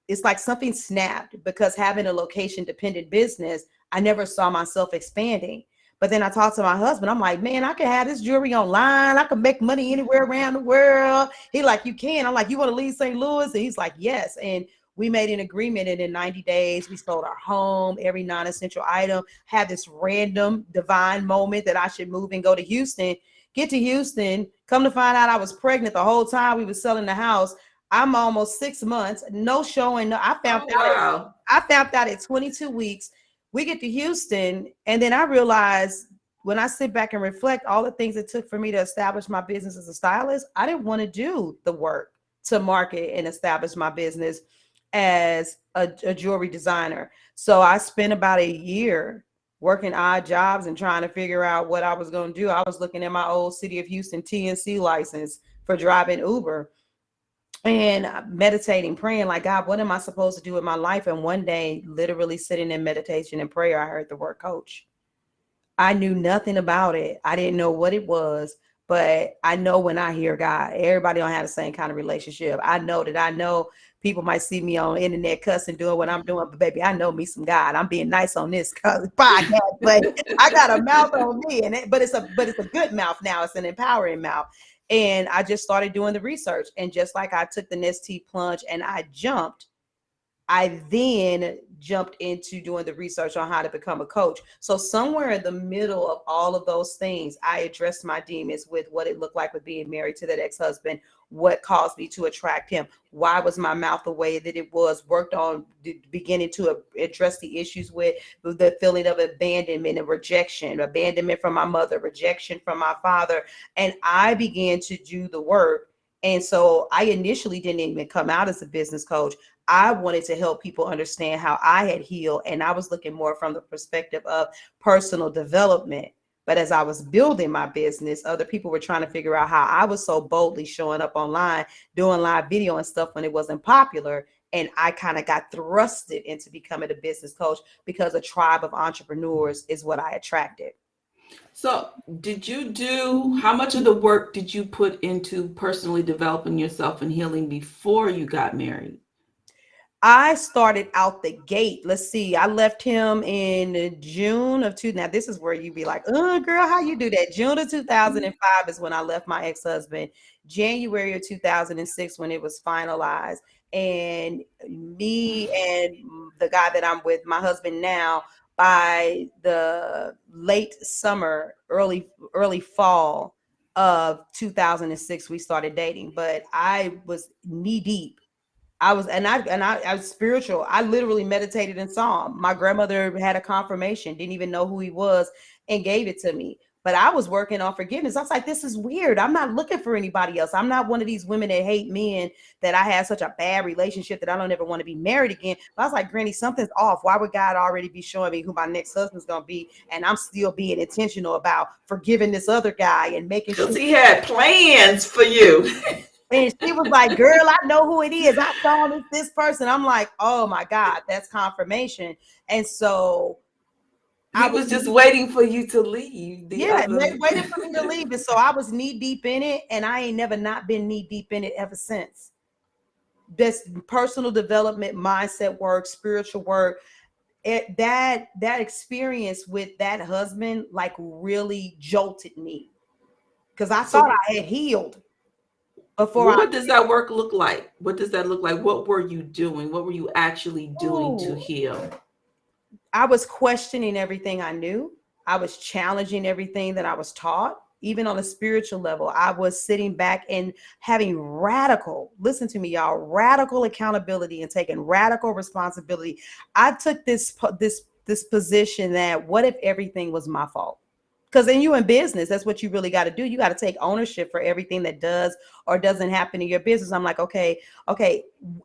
it's like something snapped because having a location dependent business, I never saw myself expanding. But then I talked to my husband. I'm like, man, I can have this jewelry online. I can make money anywhere around the world. He like, you can. I'm like, you want to leave St. Louis? And he's like, yes. And we made an agreement, and in 90 days, we sold our home, every non-essential item. Had this random divine moment that I should move and go to Houston. Get to Houston, come to find out I was pregnant the whole time we were selling the house. I'm almost 6 months, no showing. I found Oh, out at wow. 22 weeks. We get to Houston, and then I realized when I sit back and reflect all the things it took for me to establish my business as a stylist, I didn't want to do the work to market and establish my business as a jewelry designer. So I spent about a year working odd jobs and trying to figure out what I was going to do. I was looking at my old City of Houston TNC license for driving Uber and meditating, praying like, God, what am I supposed to do with my life? And one day, literally sitting in meditation and prayer, I heard the word coach. I knew nothing about it. I didn't know what it was, but I know when I hear God, everybody don't have the same kind of relationship. I know people might see me on the internet cussing, doing what I'm doing, but baby, I know me some God. I'm being nice on this podcast, but I got a mouth on me, but it's a good mouth now. It's an empowering mouth. And I just started doing the research, and just like I took the Nestea plunge and I then jumped into doing the research on how to become a coach. So somewhere in the middle of all of those things, I addressed my demons with what it looked like with being married to that ex-husband, what caused me to attract him, why was my mouth the way that it was, worked on beginning to address the issues with the feeling of abandonment and rejection, abandonment from my mother, rejection from my father. And I began to do the work. And so I initially didn't even come out as a business coach. I wanted to help people understand how I had healed. And I was looking more from the perspective of personal development. But as I was building my business, other people were trying to figure out how I was so boldly showing up online, doing live video and stuff when it wasn't popular. And I kind of got thrusted into becoming a business coach because a tribe of entrepreneurs is what I attracted. So, how much of the work did you put into personally developing yourself and healing before you got married? I started out the gate. Let's see. I left him in June of two. Now this is where you be like, "Oh, girl, how you do that?" June of 2005 is when I left my ex-husband. January of 2006 when it was finalized. And me and the guy that I'm with, my husband now, by the late summer, early fall of 2006, we started dating. But I was knee deep. I was spiritual. I literally meditated in Psalm. My grandmother had a confirmation, didn't even know who he was, and gave it to me. But I was working on forgiveness. I was like, this is weird. I'm not looking for anybody else. I'm not one of these women that hate men, that I had such a bad relationship that I don't ever want to be married again. But I was like, Granny, something's off. Why would God already be showing me who my next husband's gonna be? And I'm still being intentional about forgiving this other guy and making Because sure. he had plans for you. And she was like, girl, I know who it is. I saw this person. I'm like, oh my God, that's confirmation. And so I He was, was just waiting for you to leave the yeah, other. waiting for me to leave. And so I was knee deep in it. And I ain't never not been knee deep in it ever since. This personal development, mindset work, spiritual work. That experience with that husband like really jolted me because I thought So, I had healed before well, I. what does that work look like? What does that look like? What were you doing? What were you actually doing to Oh, heal? I was questioning everything I knew. I was challenging everything that I was taught. Even on a spiritual level, I was sitting back and having radical, listen to me, y'all, radical accountability and taking radical responsibility. I took this position that what if everything was my fault? Because then you in business, that's what you really got to do. You got to take ownership for everything that does or doesn't happen in your business. I'm like, okay,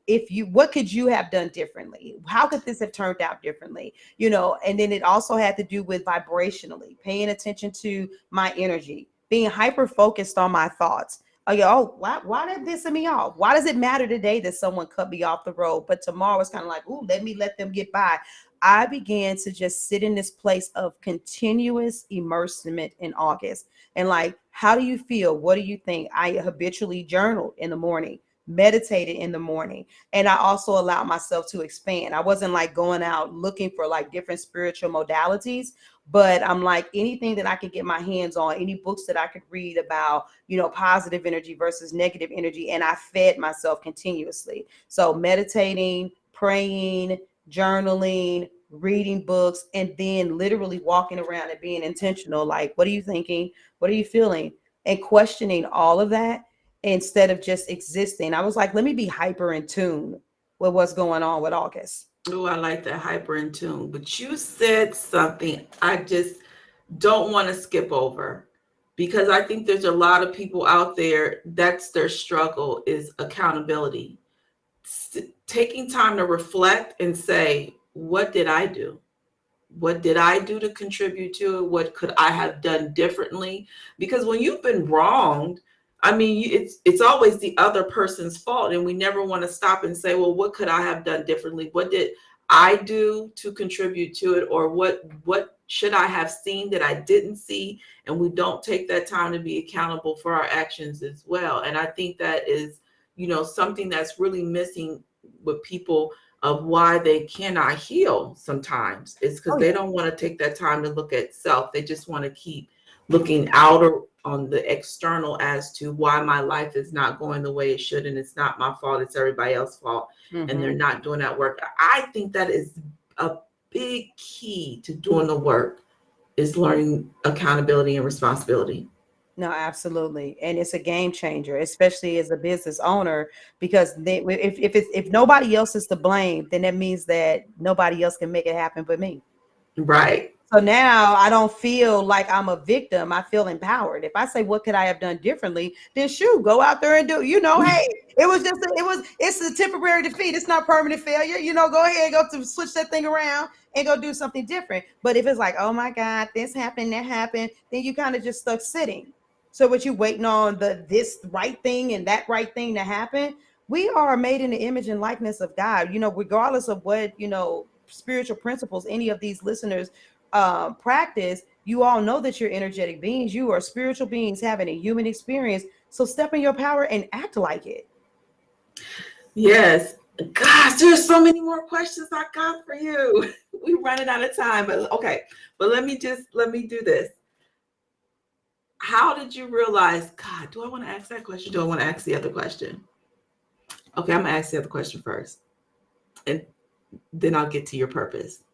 if you, what could you have done differently? How could this have turned out differently? And then it also had to do with vibrationally paying attention to my energy, being hyper focused on my thoughts. Why did this me off? Why does it matter today that someone cut me off the road, but tomorrow it's kind of like, ooh, let them get by. I began to just sit in this place of continuous immersement in August. And like, how do you feel? What do you think? I habitually journaled in the morning, meditated in the morning, and I also allowed myself to expand. I wasn't like going out looking for like different spiritual modalities, but I'm like anything that I could get my hands on, any books that I could read about, positive energy versus negative energy. And I fed myself continuously. So meditating, praying, journaling, reading books, and then literally walking around and being intentional. Like, what are you thinking? What are you feeling? And questioning all of that instead of just existing. I was like, let me be hyper in tune with what's going on with August. Oh, I like that, hyper in tune. But you said something I just don't want to skip over, because I think there's a lot of people out there that's their struggle is accountability. Taking time to reflect and say, what did I do? What did I do to contribute to it? What could I have done differently? Because when you've been wronged, I mean, it's always the other person's fault, and we never want to stop and say, well, what could I have done differently? What did I do to contribute to it, or what should I have seen that I didn't see? And we don't take that time to be accountable for our actions as well. And I think that is, something that's really missing with people, of why they cannot heal sometimes, is because Oh they yeah. don't want to take that time to look at self. They just want to keep looking out or on the external as to why my life is not going the way it should, and it's not my fault, it's everybody else's fault, and they're Mm-hmm. not doing that work. I think that is a big key to doing the work, is learning accountability and responsibility. No, absolutely, and it's a game changer, especially as a business owner, because if nobody else is to blame, then that means that nobody else can make it happen but me. Right. So now I don't feel like I'm a victim. I feel empowered. If I say, what could I have done differently? Then shoot, go out there and do, hey, it's a temporary defeat. It's not permanent failure. Go ahead, go to switch that thing around and go do something different. But if it's like, oh my God, this happened, that happened, then you kind of just stuck sitting. So what you waiting on this right thing and that right thing to happen? We are made in the image and likeness of God, regardless of what, spiritual principles any of these listeners practice. You all know that you're energetic beings. You are spiritual beings having a human experience. So step in your power and act like it. Yes. Gosh, there's so many more questions I got for you. We're running out of time, but okay. But let me do this. How did you realize, God, do I want to ask that question? Do I want to ask the other question? Okay, I'm gonna ask the other question first, and then I'll get to your purpose.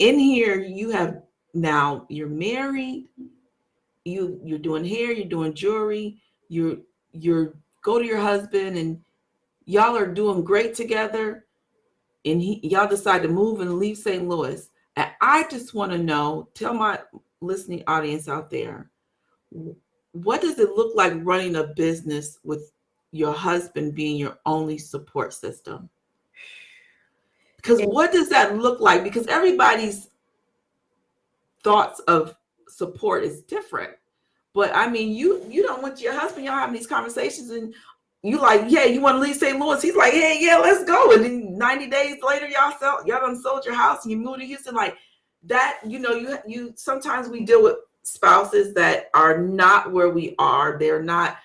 In here, you have now you're married, you're doing hair, you're doing jewelry, you're go to your husband and y'all are doing great together, and y'all decide to move and leave St. Louis. And I just want to know, tell my listening audience out there, what does it look like running a business with your husband being your only support system? Because what does that look like? Because everybody's thoughts of support is different. But I mean, you don't want your husband, y'all having these conversations, and you like, yeah, you want to leave St. Louis. He's like, hey, yeah, let's go. And then 90 days later, y'all done sold your house and you moved to Houston. Like that, you sometimes we deal with spouses that are not where we are. They're not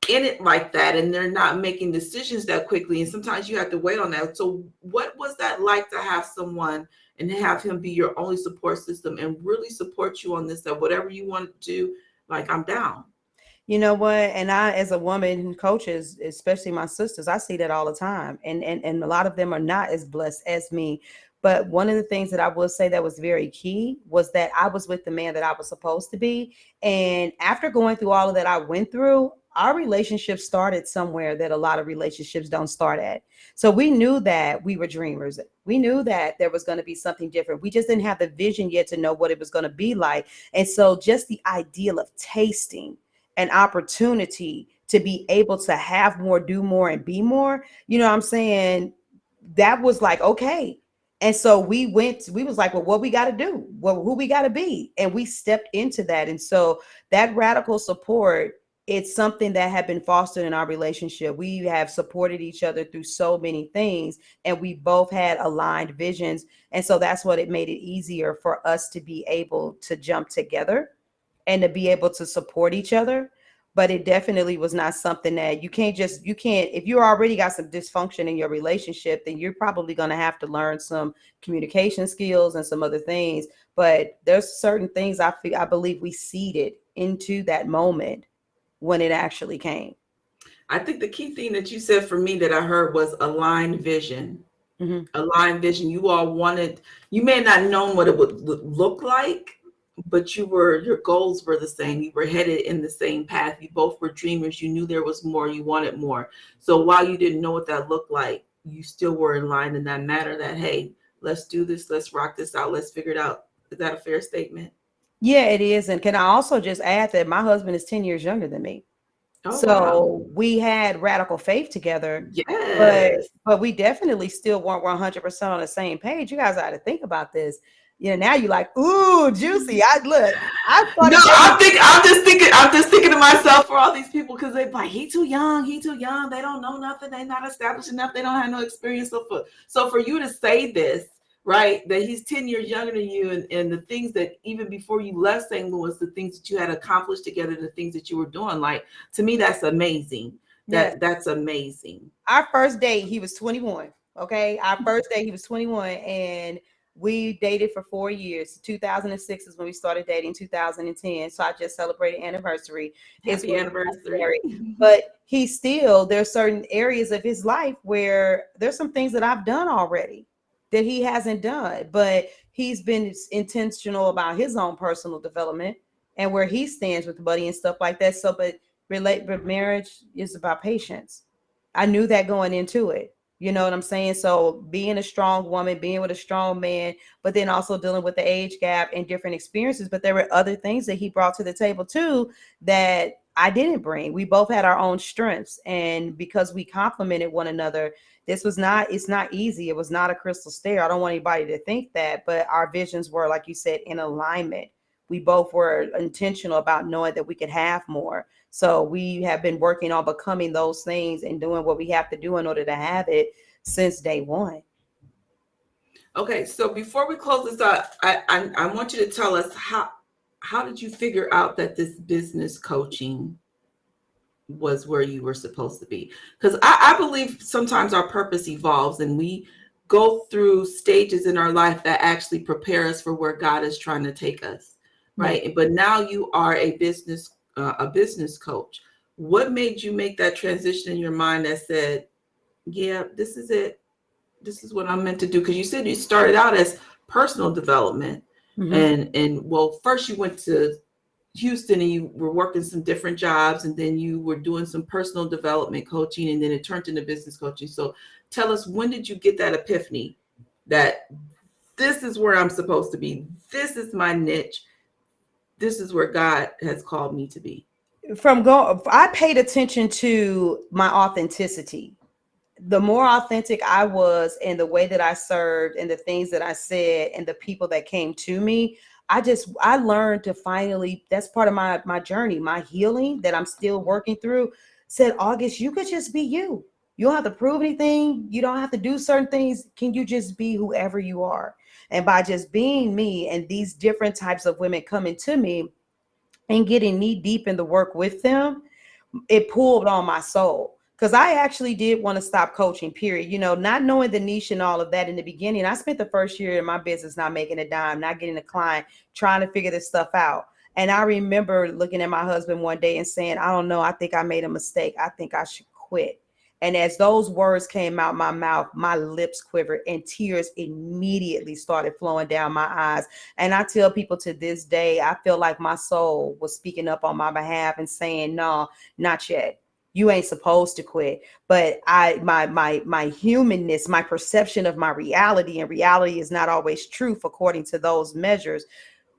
in it like that, and they're not making decisions that quickly, and sometimes you have to wait on that. So what was that like to have someone and have him be your only support system and really support you on this, that whatever you want to do, like, I'm down? You know what? And I, as a woman who coaches, especially my sisters, I see that all the time. And a lot of them are not as blessed as me. But one of the things that I will say that was very key was that I was with the man that I was supposed to be. And after going through all of that I went through, our relationship started somewhere that a lot of relationships don't start at. So we knew that we were dreamers. We knew that there was going to be something different. We just didn't have the vision yet to know what it was going to be like. And so just the ideal of tasting an opportunity to be able to have more, do more, and be more, you know what I'm saying? That was like, okay. And so we was like, well, what we got to do? Well, who we got to be? And we stepped into that. And so that radical support, it's something that had been fostered in our relationship. We have supported each other through so many things, and we both had aligned visions. And so that's what it made it easier for us to be able to jump together and to be able to support each other. But it definitely was not something that you can't, if you already got some dysfunction in your relationship, then you're probably going to have to learn some communication skills and some other things. But there's certain things I believe we seeded into that moment when it actually came. I think the key thing that you said for me that I heard was aligned vision. Mm-hmm. Aligned vision. You all wanted, you may not have known what it would look like, but your goals were the same. You were headed in the same path. You both were dreamers. You knew there was more. You wanted more. So while you didn't know what that looked like, you still were in line in that matter that, hey, let's do this. Let's rock this out. Let's figure it out. Is that a fair statement? Yeah, it is. And can I also just add that my husband is 10 years younger than me. Oh, wow. So we had radical faith together, but Yes. we definitely still weren't 100% on the same page. You guys got to think about this. Now you're like, ooh, juicy. I No, started dating. I'm just thinking to myself for all these people, because they're like, he too young, they don't know nothing, they're not established enough, they don't have no experience. So for you to say this, right, that he's 10 years younger than you, and the things that even before you left St. Louis, the things that you had accomplished together, the things that you were doing, like, to me, that's amazing. Yeah. That's amazing. Our first date, he was 21. Okay. Our first date, he was 21. And we dated for 4 years. 2006 is when we started dating, 2010. So I just celebrated anniversary. Is Happy when we got anniversary. married. But there's certain areas of his life where there's some things that I've done already that he hasn't done. But he's been intentional about his own personal development and where he stands with Buddy and stuff like that. So, but marriage is about patience. I knew that going into it. You know what I'm saying? So being a strong woman, being with a strong man, but then also dealing with the age gap and different experiences. But there were other things that he brought to the table too that I didn't bring. We both had our own strengths. And because we complemented one another, it's not easy. It was not a crystal stair. I don't want anybody to think that, but our visions were, like you said, in alignment we both were intentional about knowing that we could have more. So we have been working on becoming those things and doing what we have to do in order to have it since day one. Okay, so before we close this out, I want you to tell us how did you figure out that this business coaching was where you were supposed to be? Because I believe sometimes our purpose evolves and we go through stages in our life that actually prepare us for where God is trying to take us, Yeah. right? But now you are a business coach. What made you make that transition in your mind that said, yeah, this is it, this is what I'm meant to do? Because you said you started out as personal development, Mm-hmm. and well, first you went to Houston and you were working some different jobs, and then you were doing some personal development coaching, and then it turned into business coaching. So tell us, when did you get that epiphany that this is where I'm supposed to be? This is my niche. This is where God has called me to be. I paid attention to my authenticity. The more authentic I was in the way that I served and the things that I said and the people that came to me, I learned to finally, that's part of my journey, my healing that I'm still working through. Said, August, you could just be you. You don't have to prove anything. You don't have to do certain things. Can you just be whoever you are? And by just being me and these different types of women coming to me and getting knee deep in the work with them, it pulled on my soul, because I actually did want to stop coaching, period. Not knowing the niche and all of that in the beginning. I spent the first year in my business not making a dime, not getting a client, trying to figure this stuff out. And I remember looking at my husband one day and saying, I don't know, I think I made a mistake. I think I should quit. And as those words came out my mouth, my lips quivered and tears immediately started flowing down my eyes. And I tell people to this day, I feel like my soul was speaking up on my behalf and saying, no, not yet. You ain't supposed to quit. But my humanness, my perception of my reality, and reality is not always truth according to those measures,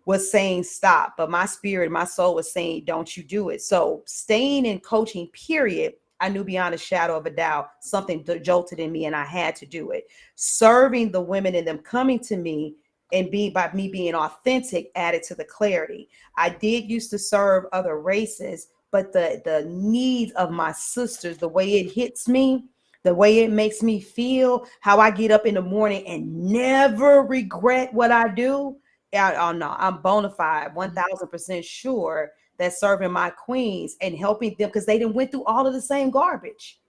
was saying stop. But my spirit, my soul was saying, don't you do it. So staying in coaching, period, I knew beyond a shadow of a doubt something jolted in me and I had to do it. Serving the women and them coming to me, and by me being authentic, added to the clarity. I did used to serve other races, but the needs of my sisters, the way it hits me, the way it makes me feel, how I get up in the morning and never regret what I do. Oh no, I'm bona fide, 1000% sure that serving my queens and helping them, because they didn't went through all of the same garbage.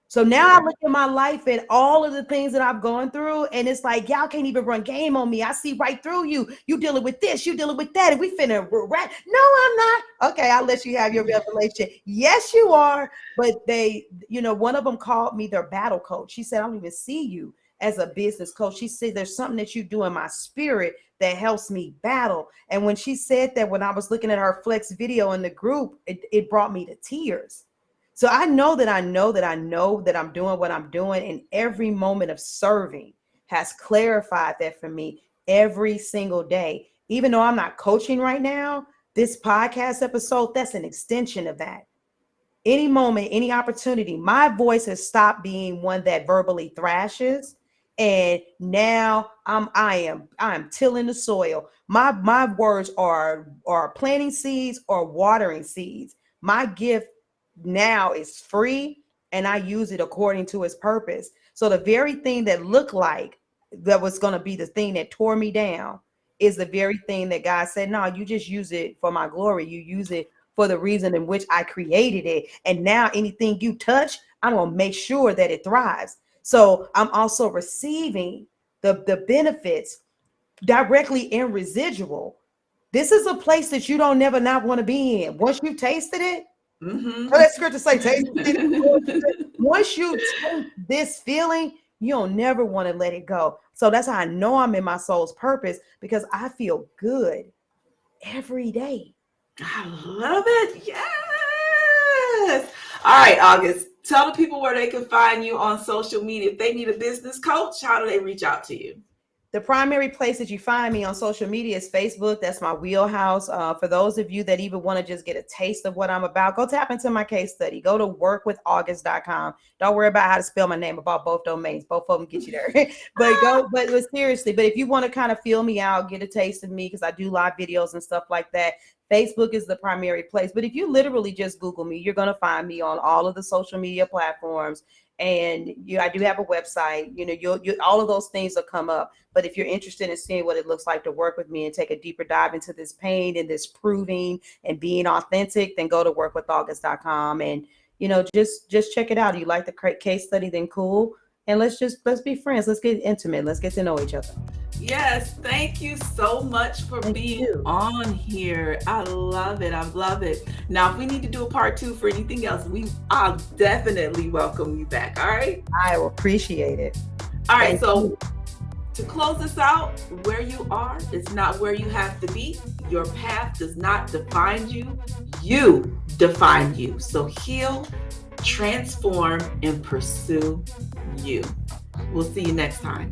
So now I Sure. look at my life and all of the things that I've gone through, and it's like, y'all can't even run game on me. I see right through you. You dealing with this, you dealing with that, and we finna rat. No, I'm not. Okay, I'll let you have your revelation. Yes, you are. But one of them called me their battle coach. She said, I don't even see you as a business coach. She said, there's something that you do in my spirit that helps me battle. And when she said that, when I was looking at her flex video in the group, it brought me to tears. So I know that I know that I know that I'm doing what I'm doing, and every moment of serving has clarified that for me every single day. Even though I'm not coaching right now, this podcast episode, that's an extension of that. Any moment, any opportunity, my voice has stopped being one that verbally thrashes, and now I am tilling the soil. My words are planting seeds or watering seeds. My gift now is free, and I use it according to its purpose. So the very thing that looked like that was going to be the thing that tore me down is the very thing that God said, no, you just use it for my glory. You use it for the reason in which I created it. And now anything you touch, I'm going to make sure that it thrives. So I'm also receiving the benefits directly in residual. This is a place that you don't never not want to be in. Once you've tasted it, Mm-hmm. so that scripture say, taste and see that the Lord is good. Once you taste this feeling, you'll never want to let it go. So that's how I know I'm in my soul's purpose, because I feel good every day. I love it. Yes. All right, August. Tell the people where they can find you on social media. If they need a business coach, how do they reach out to you? The primary place that you find me on social media is Facebook. That's my wheelhouse. For those of you that even want to just get a taste of what I'm about, go tap into my case study. Go to workwithauguste.com. Don't worry about how to spell my name, about both domains. Both of them get you there. but seriously, but if you want to kind of feel me out, get a taste of me, because I do live videos and stuff like that, Facebook is the primary place. But if you literally just Google me, you're going to find me on all of the social media platforms. And I do have a website. You all of those things will come up. But if you're interested in seeing what it looks like to work with me and take a deeper dive into this pain and this proving and being authentic, then go to workwithauguste.com and just check it out. You like the case study, then cool. And let's be friends. Let's get intimate. Let's get to know each other. Yes, thank you so much for being on here. I love it. I love it. Now, if we need to do a part 2 for anything else, I'll definitely welcome you back. All right. I will appreciate it. All right. So to close this out, where you are is not where you have to be. Your path does not define you. You define you. So heal, transform, and pursue you. We'll see you next time.